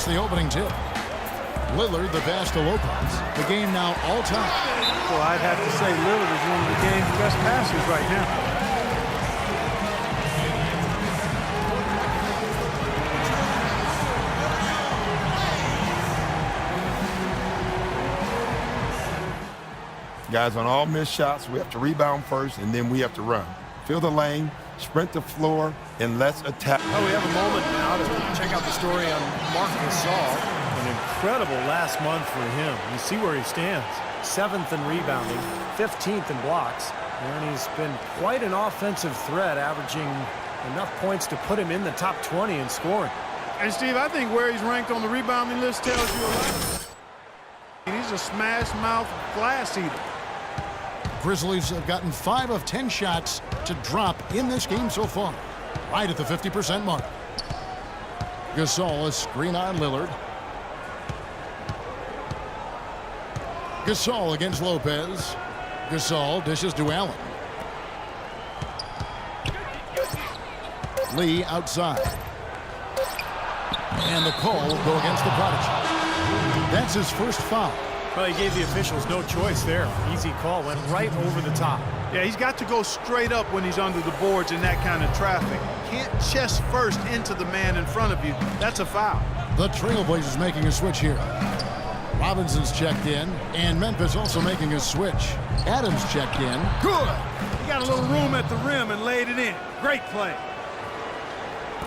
gets the opening tip. Lillard the pass to Lopez. The game now all time. Well, I'd have to say Lillard is one of the game's best passers right now. Guys, on all missed shots, we have to rebound first, and then we have to run. Fill the lane, sprint the floor, and let's attack. Oh, we have a moment now to check out the story on Marc Gasol. An incredible last month for him. You see where he stands. 7th in rebounding, 15th in blocks, and he's been quite an offensive threat, averaging enough points to put him in the top 20 in scoring. And Steve, I think where he's ranked on the rebounding list tells you a lot. He's a smash mouth glass eater. Grizzlies have gotten 5 of 10 shots to drop in this game so far. Right at the 50% mark. Gasol, a screen on Lillard. Gasol against Lopez. Gasol dishes to Allen. Lee outside. And the call will go against the Prodigy. That's his first foul. Well, he gave the officials no choice there. Easy call, went right over the top. Yeah, he's got to go straight up when he's under the boards in that kind of traffic. Can't chest first into the man in front of you. That's a foul. The Trailblazers making a switch here. Robinson's checked in, and Memphis also making a switch. Adams checked in. Good. He got a little room at the rim and laid it in. Great play.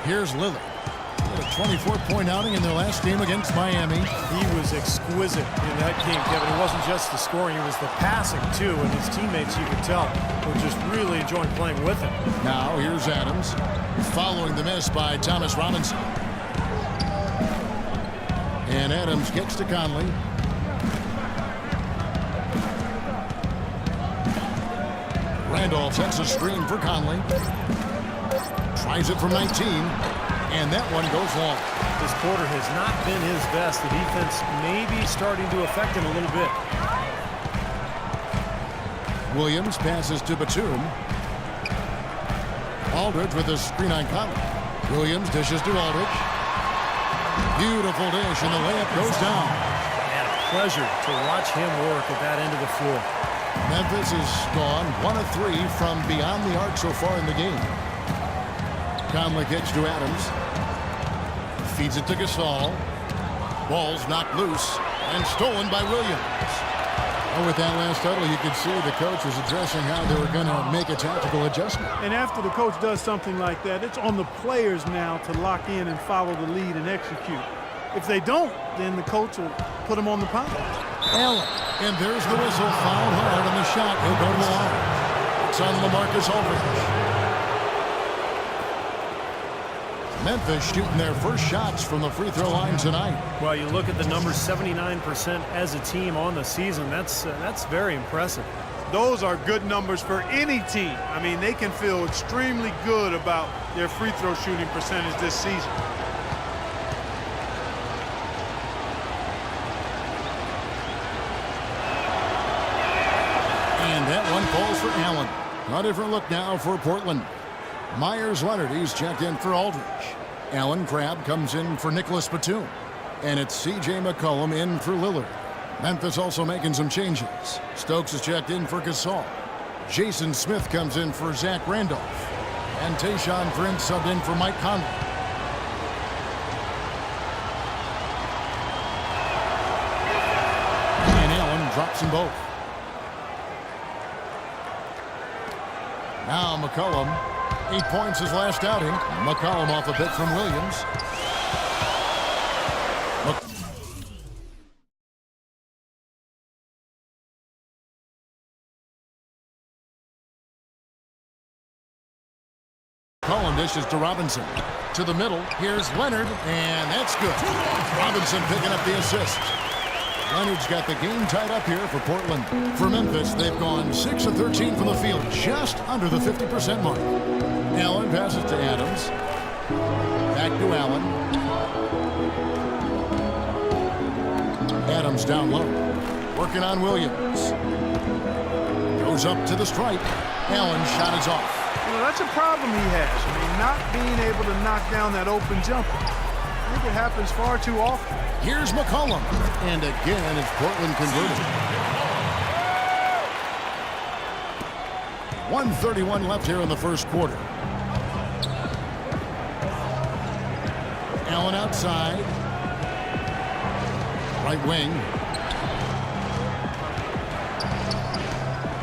Here's Lillard. A 24-point outing in their last game against Miami. He was exquisite in that game, Kevin. It wasn't just the scoring, it was the passing, too. And his teammates, you could tell, were just really enjoying playing with him. Now, here's Adams, following the miss by Thomas Robinson. And Adams gets to Conley. Randolph sets a screen for Conley. Tries it from 19. And that one goes long. This quarter has not been his best. The defense may be starting to affect him a little bit. Williams passes to Batum. Aldridge with a screen on Conley. Williams dishes to Aldridge. Beautiful dish, and the layup goes down. And a pleasure to watch him work at that end of the floor. Memphis has gone 1 of 3 from beyond the arc so far in the game. Conley kicks to Adams. Feeds it to Gasol. Ball's knocked loose and stolen by Williams. And with that last huddle, you could see the coach was addressing how they were going to make a tactical adjustment. And after the coach does something like that, it's on the players now to lock in and follow the lead and execute. If they don't, then the coach will put them on the pound. Allen. And there's the whistle. Fouled hard on the shot. He'll go to the line. It's on LaMarcus Aldridge. Memphis shooting their first shots from the free throw line tonight. Well, you look at the numbers, 79% as a team on the season. That's very impressive. Those are good numbers for any team. I mean, they can feel extremely good about their free throw shooting percentage this season. And that one falls for Allen. A different look now for Portland. Myers Leonard, he's checked in for Aldridge. Allen Crabbe comes in for Nicholas Batum. And it's C.J. McCollum in for Lillard. Memphis also making some changes. Stokes is checked in for Gasol. Jason Smith comes in for Zach Randolph. And Tayshaun Prince subbed in for Mike Conley. And Allen drops them both. Now McCollum. 8 points his last outing. McCollum off a pick from Williams. McCollum dishes to Robinson. To the middle. Here's Leonard, and that's good. Robinson picking up the assist. Leonard's got the game tied up here for Portland. For Memphis, they've gone 6 of 13 from the field, just under the 50% mark. Allen passes to Adams. Back to Allen. Adams down low. Working on Williams. Goes up to the stripe. Allen's shot is off. You know, that's a problem he has. I mean, not being able to knock down that open jumper. I think it happens far too often. Here's McCollum. And again, it's Portland converted. 1:31 left here in the first quarter. Allen outside. Right wing.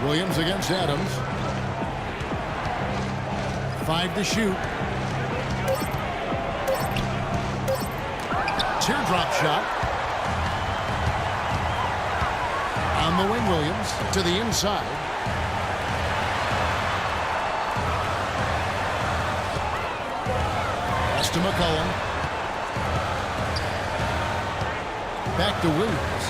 Williams against Adams. 5 to shoot. Teardrop shot. On the wing, Williams to the inside. Pass to McCollum. Back to Williams.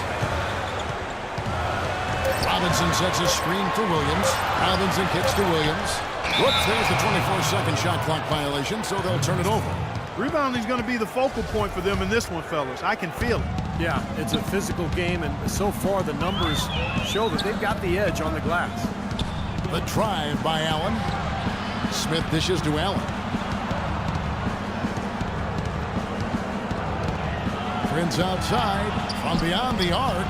Robinson sets a screen for Williams. Robinson kicks to Williams. Whoops, there's the 24-second shot clock violation, so they'll turn it over. Rebounding is going to be the focal point for them in this one, fellas. I can feel it. Yeah, it's a physical game, and so far the numbers show that they've got the edge on the glass. The drive by Allen. Smith dishes to Allen. Prince outside from beyond the arc.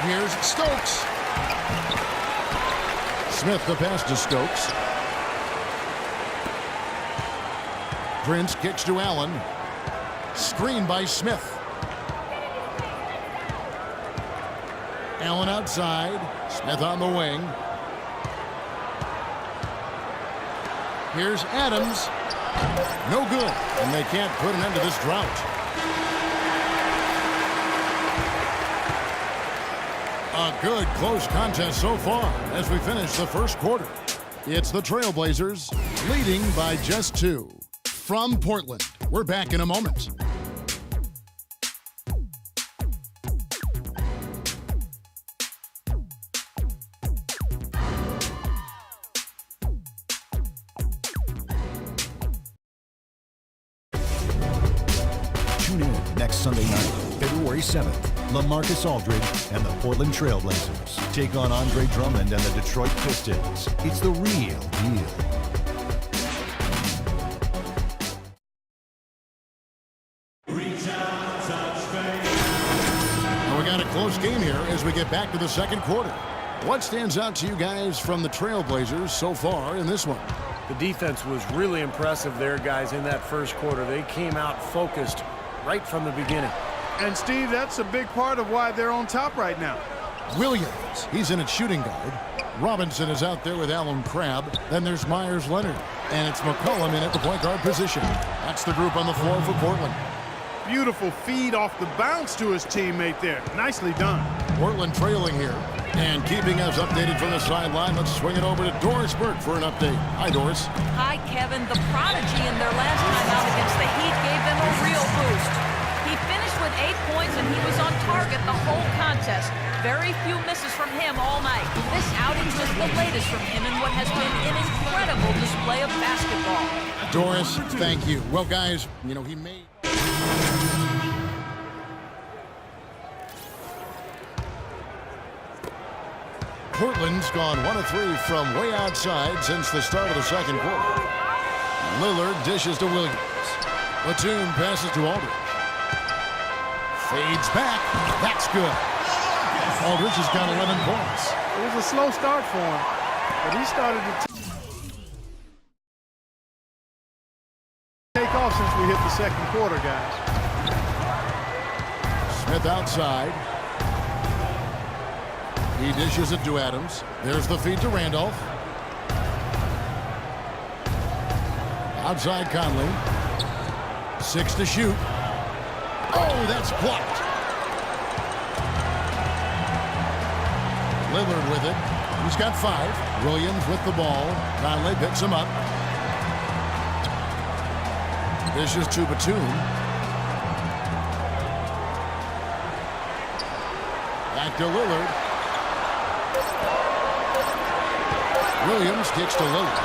Here's Stokes. Smith the pass to Stokes. Prince kicks to Allen. Screen by Smith. Allen outside. Smith on the wing. Here's Adams. No good. And they can't put an end to this drought. A good close contest so far as we finish the first quarter. It's the Trailblazers leading by just 2. From Portland, we're back in a moment. Tune in next Sunday night, February 7th. LaMarcus Aldridge and the Portland Trailblazers take on Andre Drummond and the Detroit Pistons. It's the real deal. We got a close game here as we get back to the second quarter. What stands out to you guys from the Trailblazers so far in this one? The defense was really impressive there, guys, in that first quarter. They came out focused right from the beginning. And, Steve, that's a big part of why they're on top right now. Williams, he's in at shooting guard. Robinson is out there with Allen Crabbe. Then there's Myers-Leonard. And it's McCollum in at the point guard position. That's the group on the floor for Portland. Beautiful feed off the bounce to his teammate there. Nicely done. Portland trailing here. And keeping us updated from the sideline, let's swing it over to Doris Burke for an update. Hi, Doris. Hi, Kevin. The prodigy in their last time out against the Heat gave them a real boost. He finished with 8 points, and he was on target the whole contest. Very few misses from him all night. This outing was the latest from him in what has been an incredible display of basketball. Doris, thank you. Well, guys, you know, he made... Portland's gone 1 of 3 from way outside since the start of the second quarter. Lillard dishes to Williams. Batum passes to Aldridge. Fades back. That's good. Aldridge has got 11 points. It was a slow start for him, but he started to take off since we hit the second quarter, guys. Smith outside. He dishes it to Adams. There's the feed to Randolph. Outside Conley. 6 to shoot. Oh, that's blocked. Lillard with it. He's got 5. Williams with the ball. Conley picks him up. Dishes to Batum. Back to Lillard. Williams kicks to Lillard.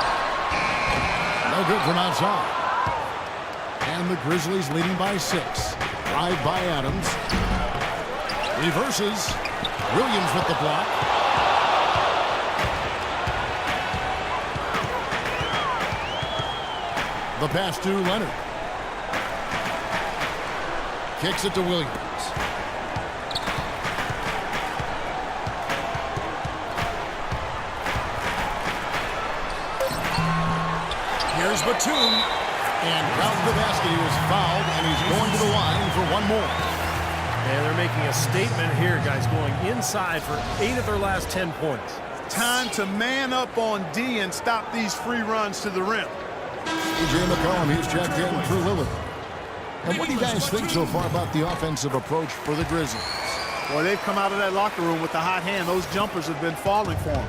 No good from outside. And the Grizzlies leading by 6. Drive by Adams. Reverses. Williams with the block. The pass to Leonard. Kicks it to Williams. Here's Batum. And round the basket, he was fouled, and he's going to the line for one more. And they're making a statement here, guys, going inside for 8 of their last 10 points. Time to man up on D and stop these free runs to the rim. C.J. McCollum, he's checked in for Lillard. And what do you guys think so far about the offensive approach for the Grizzlies? Boy, they've come out of that locker room with the hot hand. Those jumpers have been falling for them.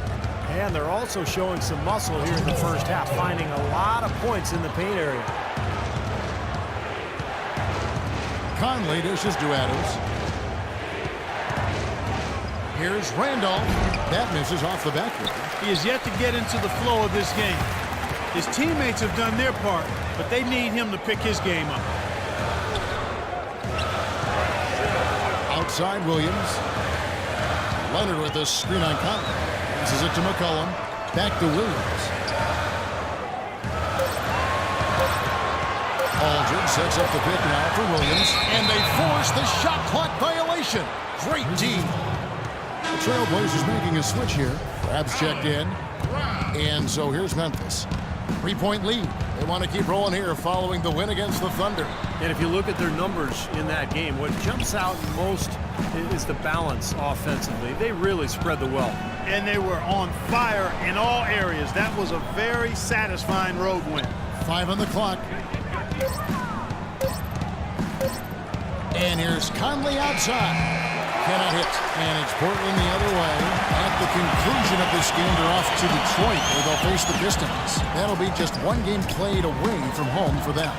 And they're also showing some muscle here in the first half, finding a lot of points in the paint area. Conley dishes to Adams. Here's Randolph. That misses off the backboard. He is yet to get into the flow of this game. His teammates have done their part, but they need him to pick his game up. Outside Williams. Leonard with a screen on Conley. Passes it to McCollum. Back to Williams. Aldridge sets up the pick now for Williams. And they force the shot clock violation. Great D. The Trailblazers making a switch here. Crab's checked in. And so here's Memphis. 3-point lead. They want to keep rolling here following the win against the Thunder. And if you look at their numbers in that game, what jumps out most is the balance offensively. They really spread the wealth. And they were on fire in all areas. That was a very satisfying road win. 5 on the clock. And here's Conley outside. Cannot hit. And it's Portland the other way. At the conclusion of this game, they're off to Detroit, where they'll face the Pistons. That'll be just one game played away from home for them.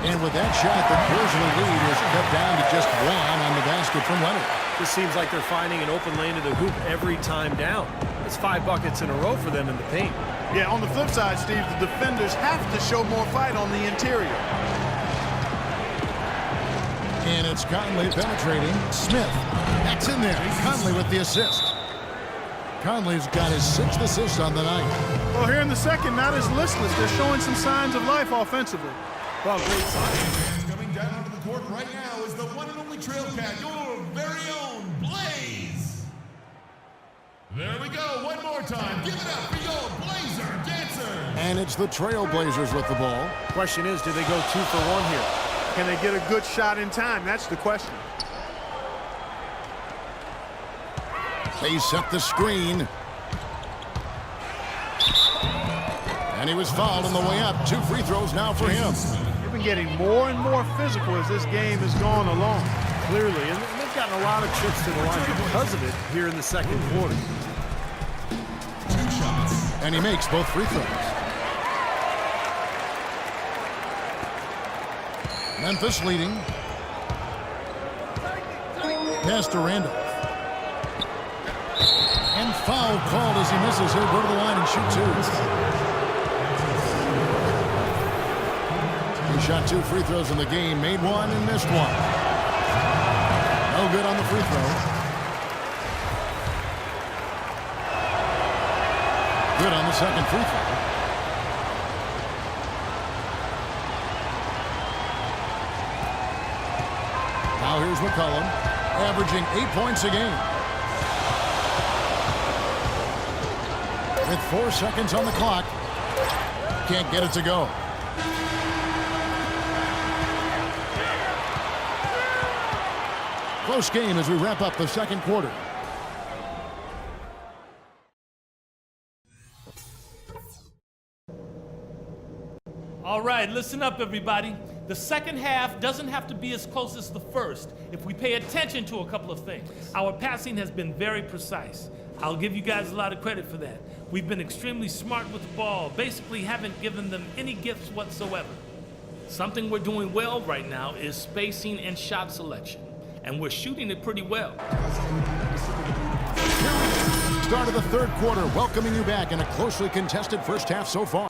And with that shot, the Grizzly lead is cut down to just 1 on the basket from Leonard. This seems like they're finding an open lane to the hoop every time down. It's 5 buckets in a row for them in the paint. Yeah, on the flip side, Steve, the defenders have to show more fight on the interior. And it's Conley penetrating. Smith. That's in there. Conley with the assist. Conley's got his 6th assist on the night. Well, here in the second, not as listless. They're showing some signs of life offensively. Well, great sign. Coming down onto the court right now is the one and only Trail Cat, your very own Blaze. There we go. One more time. Give it up for your Blazer Dancer. And it's the Trailblazers with the ball. Question is, do they go 2 for 1 here? Can they get a good shot in time? That's the question. They set the screen. And he was fouled on the way up. 2 free throws now for him. They've been getting more and more physical as this game has gone along. Clearly, and they've gotten a lot of trips to the line because of it here in the second quarter. 2 shots. And he makes both free throws. Memphis leading. Pass to Randolph. And foul called as he misses. He'll go to the line and shoot 2. He shot 2 free throws in the game, made 1 and missed 1. No good on the free throw. Good on the second free throw. Now here's McCollum, averaging 8 points a game. With 4 seconds on the clock, can't get it to go. Close game as we wrap up the second quarter. All right, listen up, everybody. The second half doesn't have to be as close as the first if we pay attention to a couple of things. Our passing has been very precise. I'll give you guys a lot of credit for that. We've been extremely smart with the ball, basically haven't given them any gifts whatsoever. Something we're doing well right now is spacing and shot selection, and we're shooting it pretty well. Start of the third quarter, welcoming you back in a closely contested first half so far.